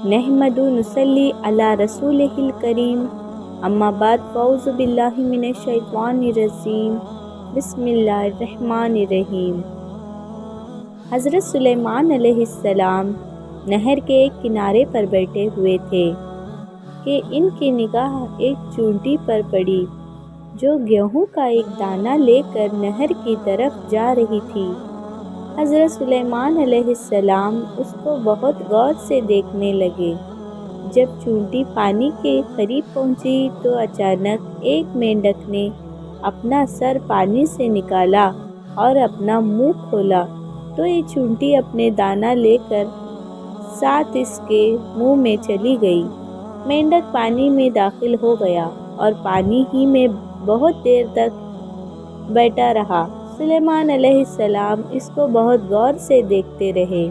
نحمدہ نصلی علی رسولہ الکریم، اما بعد فاعوذ باللہ من الشیطان الرجیم، بسم اللہ الرحمن الرحیم۔ حضرت سلیمان علیہ السلام نہر کے ایک کنارے پر بیٹھے ہوئے تھے کہ ان کی نگاہ ایک چونٹی پر پڑی جو گیہوں کا ایک دانہ لے کر نہر کی طرف جا رہی تھی۔ حضرت سلیمان علیہ السلام اس کو بہت غور سے دیکھنے لگے۔ جب چونٹی پانی کے قریب پہنچی تو اچانک ایک مینڈک نے اپنا سر پانی سے نکالا اور اپنا منہ کھولا تو یہ چونٹی اپنے دانہ لے کر ساتھ اس کے منہ میں چلی گئی۔ مینڈک پانی میں داخل ہو گیا اور پانی ہی میں بہت دیر تک بیٹھا رہا۔ سلیمان علیہ السلام اس کو بہت غور سے دیکھتے رہے۔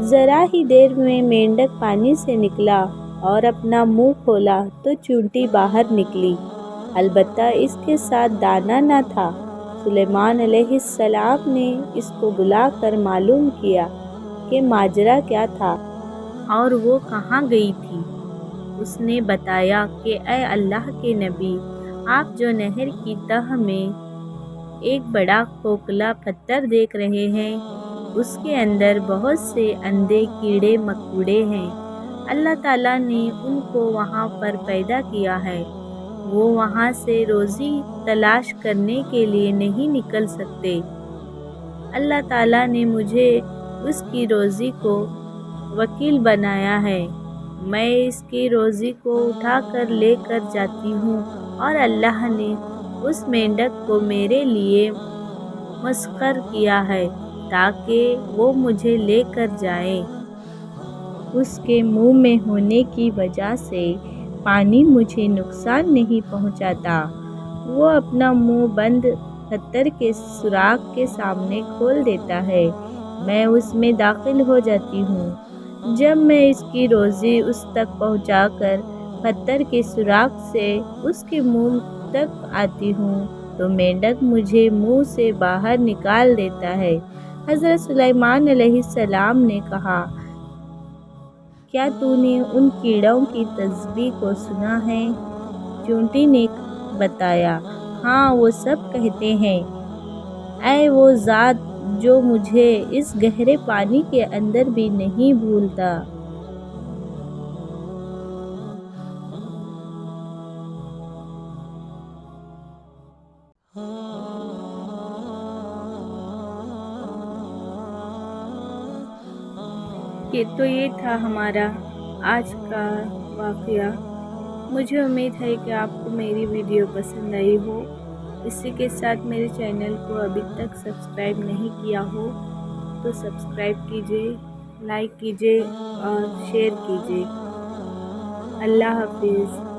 ذرا ہی دیر میں مینڈک پانی سے نکلا اور اپنا منہ کھولا تو چونٹی باہر نکلی، البتہ اس کے ساتھ دانہ نہ تھا۔ سلیمان علیہ السلام نے اس کو بلا کر معلوم کیا کہ ماجرا کیا تھا اور وہ کہاں گئی تھی۔ اس نے بتایا کہ اے اللہ کے نبی، آپ جو نہر کی تہہ میں ایک بڑا کھوکھلا پتھر دیکھ رہے ہیں، اس کے اندر بہت سے اندھے کیڑے مکوڑے ہیں۔ اللہ تعالیٰ نے ان کو وہاں پر پیدا کیا ہے۔ وہ وہاں سے روزی تلاش کرنے کے لیے نہیں نکل سکتے۔ اللہ تعالیٰ نے مجھے اس کی روزی کو وکیل بنایا ہے۔ میں اس کی روزی کو اٹھا کر لے کر جاتی ہوں اور اللہ نے اس مینڈک کو میرے لیے مسخر کیا ہے تاکہ وہ مجھے لے کر جائے۔ اس کے منہ میں ہونے کی وجہ سے پانی مجھے نقصان نہیں پہنچاتا۔ وہ اپنا منہ بند پتھر کے سوراخ کے سامنے کھول دیتا ہے، میں اس میں داخل ہو جاتی ہوں۔ جب میں اس کی روزی اس تک پہنچا کر پتھر کے سوراخ سے اس کے منہ تک آتی ہوں تو مینڈک مجھے منہ سے باہر نکال دیتا ہے۔ حضرت سلیمان علیہ السلام نے کہا، کیا تو نے ان کیڑوں کی تسبیح کو سنا ہے؟ چونٹی نے بتایا، ہاں، وہ سب کہتے ہیں، اے وہ ذات جو مجھے اس گہرے پانی کے اندر بھی نہیں بھولتا۔ تو یہ تھا ہمارا آج کا واقعہ۔ مجھے امید ہے کہ آپ کو میری ویڈیو پسند آئی ہو۔ اسی کے ساتھ میرے چینل کو ابھی تک سبسکرائب نہیں کیا ہو تو سبسکرائب کیجیے، لائک کیجیے اور شیئر کیجیے۔ اللہ حافظ۔